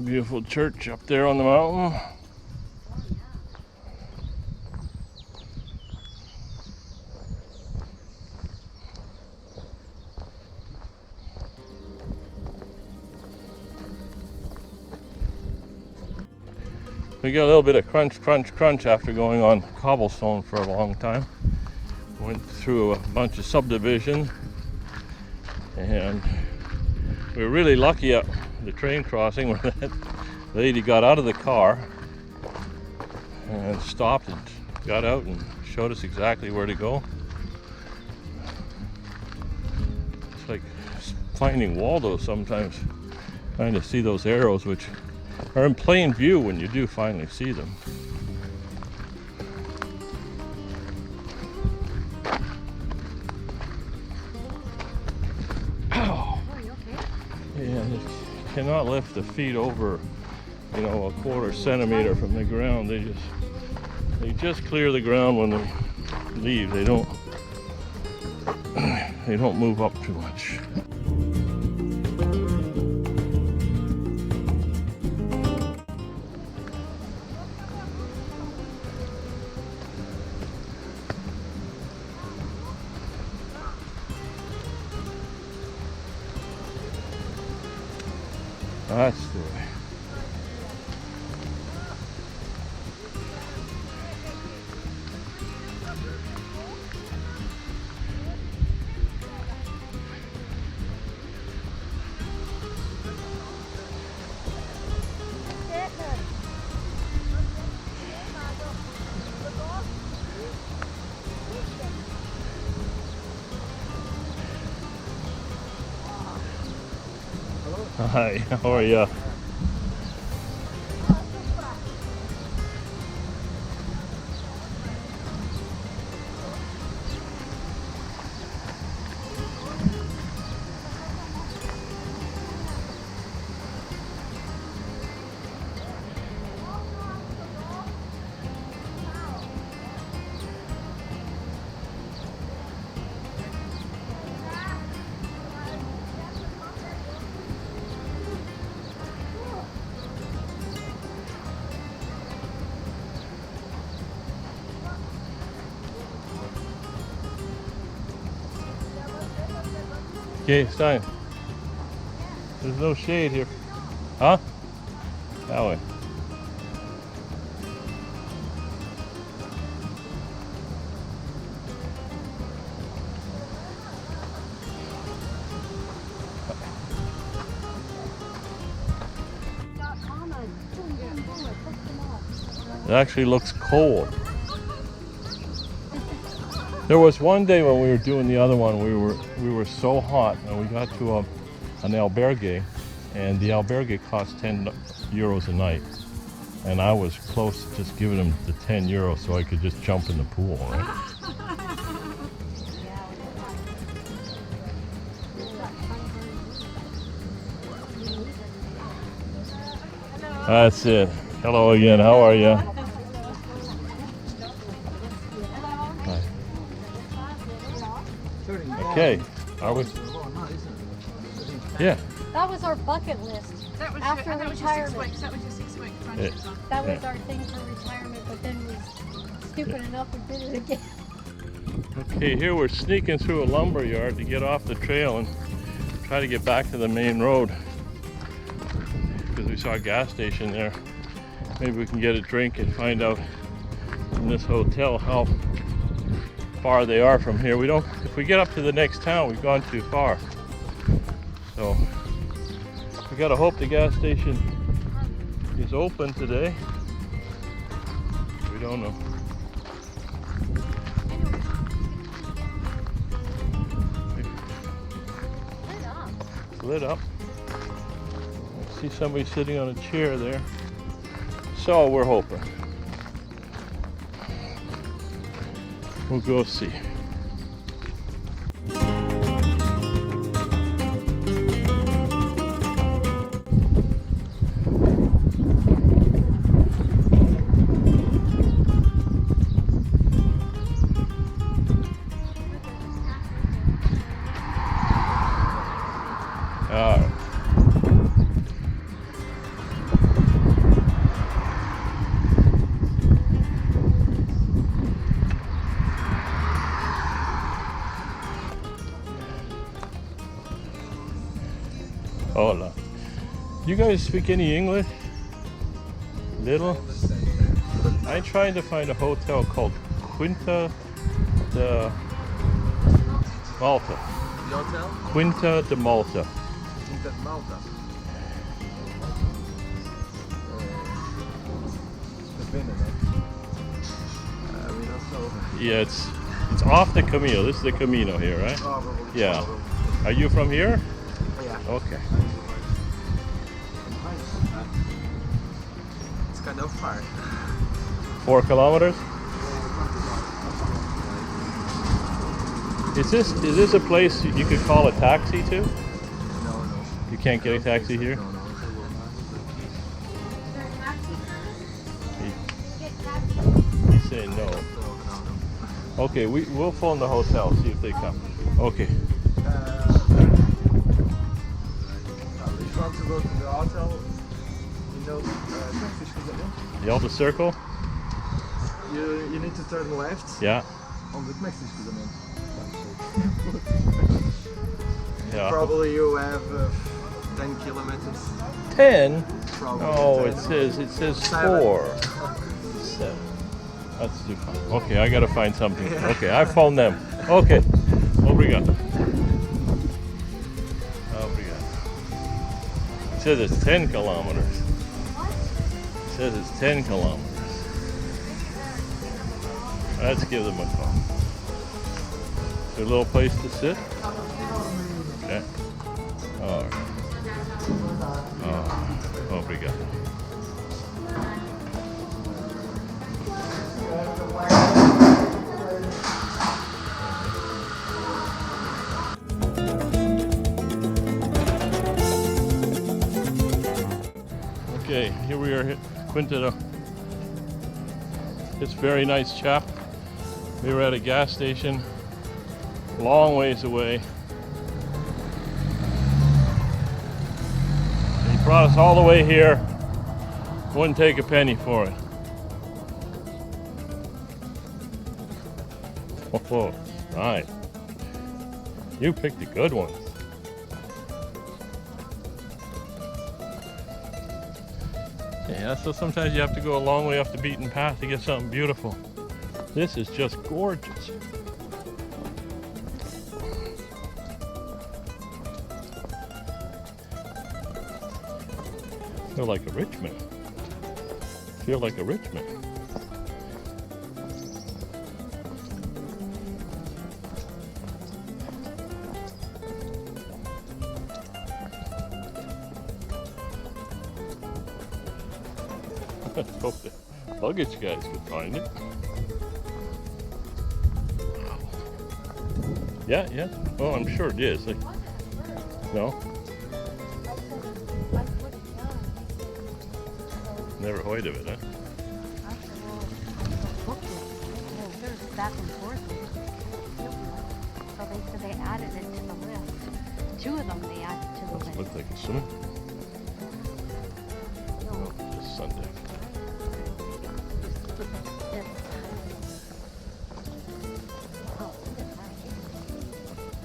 Beautiful church up there on the mountain. We got a little bit of crunch, crunch, crunch after going on cobblestone for a long time. Went through a bunch of subdivision, and we were really lucky at the train crossing where that lady got out of the car and stopped and got out and showed us exactly where to go. It's like finding Waldo sometimes, trying to see those arrows which are in plain view when you do finally see them. Ow! Oh, you okay? Yeah, you cannot lift the feet over you know, a quarter centimeter from the ground. They just clear the ground when they leave. They don't move up too much. That's the way. Hi, how are you? Okay, Stein. There's no shade here. Huh? That way. It actually looks cold. There was one day when we were doing the other one, we were so hot, and we got to an albergue, and the albergue cost 10 euros a night, and I was close to just giving them the 10 euros so I could just jump in the pool, right? That's it. Hello again. How are you? Okay, I was. Yeah. That was our bucket list. That was After your 6 retirement. weeks. That was your 6 week Yeah. contract. That was our thing for retirement, but then we stupid enough we did it again. Okay, here we're sneaking through a lumber yard to get off the trail and try to get back to the main road because we saw a gas station there. Maybe we can get a drink and find out in this hotel how far they are from here. If we get up to the next town, we've gone too far. So we gotta hope the gas station is open today. We don't know. It's lit up. I see somebody sitting on a chair there. So we're hoping. We'll go see. Hola. You guys speak any English? Little? I'm trying to find a hotel called Quinta de Malta. The hotel? Quinta de Malta. Quinta de Malta. We don't know. Yeah, it's off the Camino. This is the Camino here, right? Probably. Yeah. Are you from here? Yeah. Okay. It's kind of far. 4 kilometers? Is this a place you could call a taxi to? No. You can't get a taxi here? No. saying no. So, no. Okay, we'll phone the hotel, see if they come. Okay. If you want to go to the hotel, you know, You the circle? you need to turn left Yeah. on the Mexican Camino. Yeah. Probably you have 10 kilometers. 10? Probably No, 10. it says Seven. 4. 7. That's too far. Okay, I gotta find something. Okay, I phoned them. Okay. Obrigado. Obrigado. It says it's 10 kilometers. It says it's 10 kilometers. Let's give them a call. Is there a little place to sit? Okay. All right. Oh, obrigado. Okay, here we are, Quinta. It's very nice chap. We were at a gas station, long ways away. He brought us all the way here. Wouldn't take a penny for it. Oh, right. You picked the good ones. Yeah, so sometimes you have to go a long way off the beaten path to get something beautiful. This is just gorgeous. Feel like a rich man. Feel like a rich man. Hope the luggage guys could find it. Yeah, yeah. Oh, I'm sure it is. No? Never heard of it, huh? There's back and forth. So they said they added it to the list. 2 of them they added to the list. Looks like a swimming. No, just Sunday.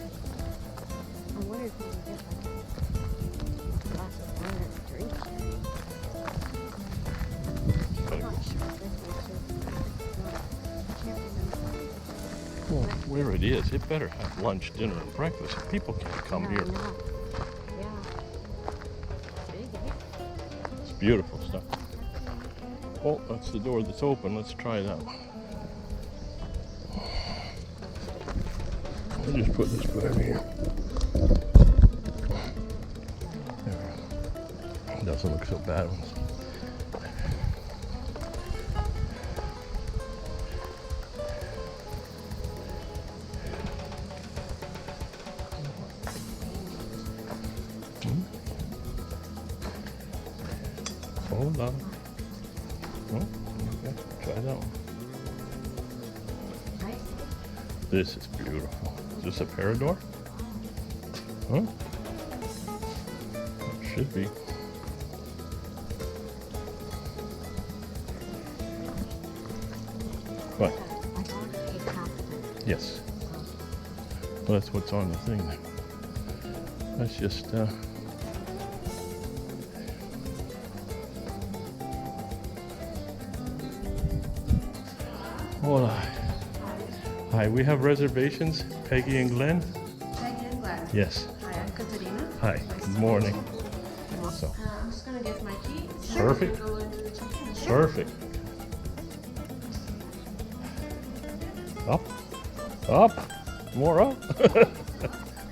I wonder if we can get like a glass of wine and a drink. I'm not sure if this one too. I can't remember. Well, where it is, it better have lunch, dinner, and breakfast. People can't come Yeah, I here. know. Yeah. Big, eh? It's beautiful stuff. Oh, that's the door that's open. Let's try that one. I'll just put this back here. There. It doesn't look so bad. Hold on. Oh, okay. Try that one. This is beautiful. Is this a Parador? Huh? It should be. What? I thought it was half of it. Yes. Well, that's what's on the thing. That's just, Hola. Hi, we have reservations. Peggy and Glen? Peggy and Glen. Yes. Hi, I'm Katerina. Hi. Nice Good to morning. meet you. So, I'm just gonna get my key. Perfect. Go into the check-in. perfect. Up. Up. More up.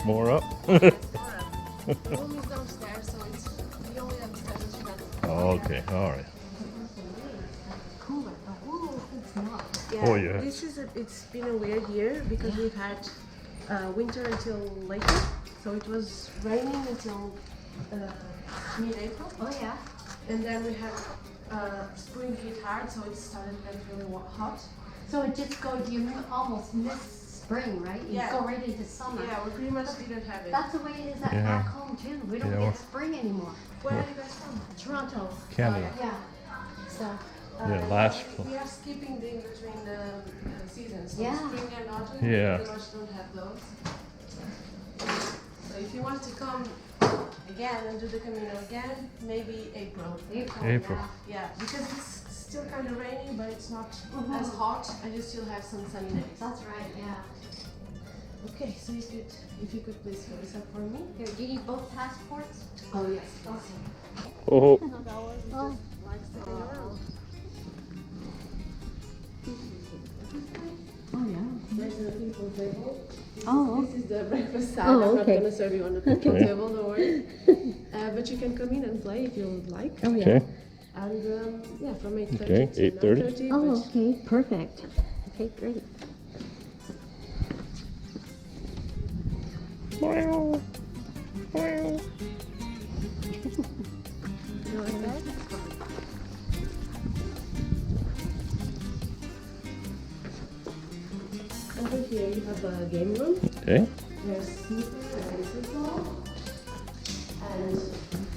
More up. Room is downstairs, so it's the only upstairs that you got. Okay, all right. Cooler. Oh, it's not. Yeah, Oh, yeah. It's been a weird year because we've had winter until later, so it was raining until mid-April. Oh, yeah. And then we had spring hit hard, so it started to get really hot. So it just goes, you almost miss spring, right? You Yeah. go right into summer. Yeah, we pretty much didn't have it. That's the way it is at Yeah. back home too. We don't Yeah, get well- spring anymore. Where are you guys from? Toronto. Canada. Yeah. So, Yeah, last. We are skipping the in between the seasons. So Yeah. spring and autumn. Yeah. We pretty much don't have those. So if you want to come again and do the Camino again, maybe April. April. Yeah, because it's still kind of rainy, but it's not Mhm. as hot, and you still have some sunny days. that's right, yeah. Okay, so if you could please fill this up for me. Here, do you need both passports? Oh yes. Okay. Oh, Oh. Oh, yeah. There's a people table. Oh, This is the breakfast side. Oh, I'm not okay. gonna serve you on the people Okay. table, don't worry. But you can come in and play if you would like. oh, yeah. okay. And yeah, from 8:30 Okay, to 8:30. 9:30. Oh, but okay, perfect. Okay, great. you like that? Over here you have a game room. Okay. There's snooker and football. And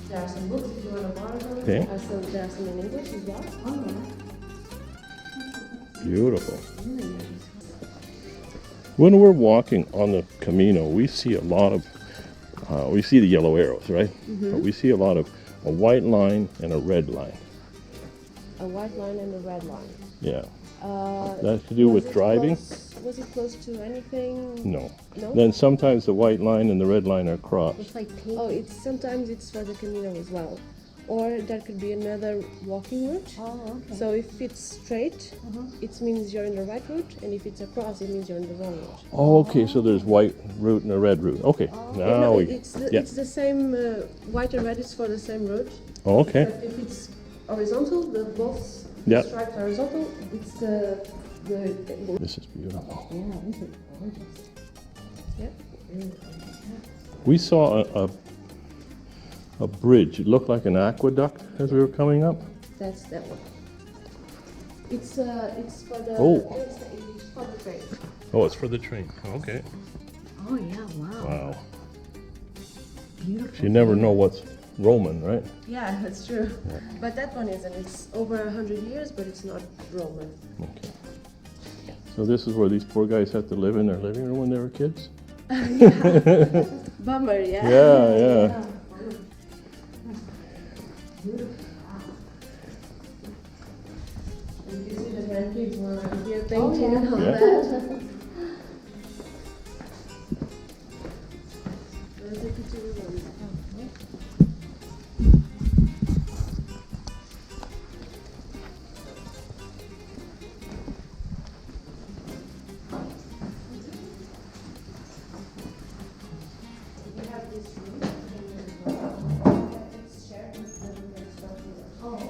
there are some books if you want to borrow them. Okay. There are some in English as well. Oh, Beautiful. When we're walking on the Camino, we see a lot of, we see the yellow arrows, right? But we see a lot of a white line and a red line. A white line and a red line. Yeah. That That has to do with driving? Was it close to anything? No. No? Then sometimes the white line and the red line are crossed. it's like pink. Oh, sometimes it's for the Camino as well. Or there could be another walking route. Oh, okay. So if it's straight, it means you're in the right route, and if it's across, it means you're in the wrong route. Oh, okay, so there's white route and a red route. Okay, now No, we, yeah. it's the same, white and red is for the same route. Oh, okay, But if it's horizontal, both Yeah. stripes are horizontal, it's the this is beautiful. Yeah, this is gorgeous. yeah. We saw a bridge. It looked like an aqueduct as we were coming up. That's that one. It's for the Oh. it's for the train. Oh, it's for the train. Okay. Oh, yeah, wow. Wow. Beautiful. You never know what's Roman, right? Yeah, that's true. But that one isn't. It's over 100 years, but it's not Roman. Okay. So this is where these poor guys had to live in their living room when they were kids? Bummer, yeah. Yeah, yeah. And you see the grandkids were here painting and all Yeah. that. There's a picture of them. We have this room, it's shared with the room that's Oh, okay.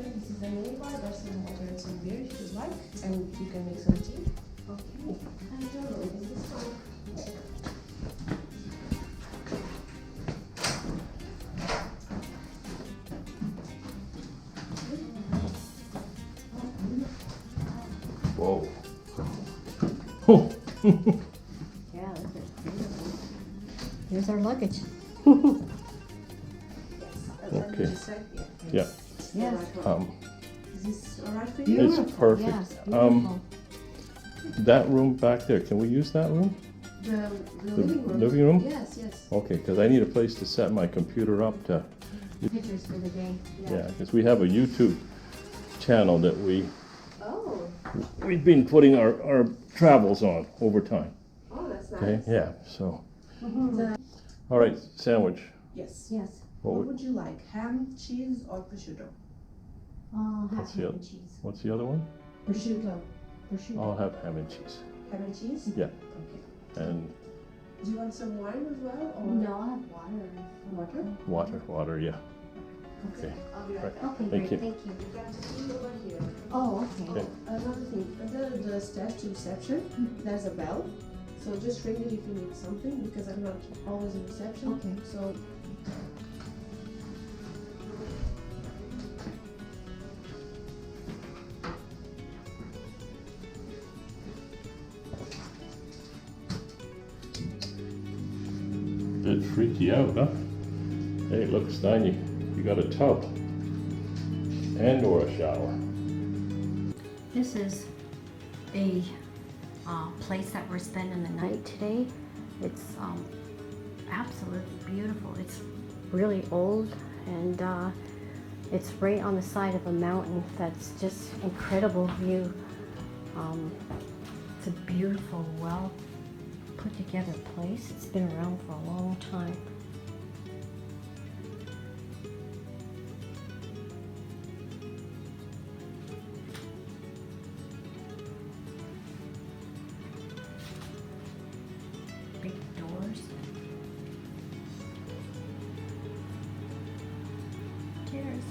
And this is a mini bar, there's some water and some beer if you'd like, and you can make some tea. Okay. And your room is this one. Whoa. Oh. Yeah, this is beautiful. Here's our luggage. Okay. Yeah. Yeah. Yes. Is this alright for you? It's perfect. Yes, beautiful. That room back there, can we use that room? The The living room? living room? Yes, yes. Okay, because I need a place to set my computer up to, Pictures for the day. yeah, because we have a YouTube channel that Oh, we've been putting our travels on over time. oh, that's nice. Okay, yeah, so. The- All right, sandwich. yes. Yes. What What would, would you like? Ham, cheese, or prosciutto? Have What's the ham other- and cheese. what's the other one? Prosciutto. Prosciutto. I'll have ham and cheese. Ham and cheese? Yeah. Okay. And Do you want some wine as well? Or No, I'll have water. Water? water, yeah. Okay. I'll be right back. Okay, Thank great, you. thank you. You can see over here. Oh, okay. Okay. Another thing, under the stairs to reception, there's a bell. So just ring it if you need something, because I'm not always in reception. Okay. So It freaked you out, huh? Hey, look, Steiny, you got a tub and or a shower. This is a place that we're spending the night today. It's absolutely beautiful. It's really old, and it's right on the side of a mountain that's just incredible view. It's a beautiful, well put together place. It's been around for a long time. Big doors. Cheers.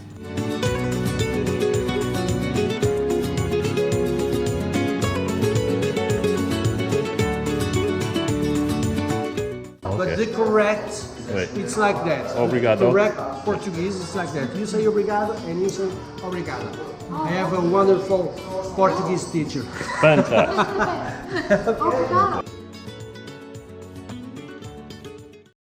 But the correct, Wait. it's like that. Obrigado. Correct Portuguese is like that. You say obrigado and you say obrigado. I have a wonderful Portuguese teacher. Fantastic. Obrigado.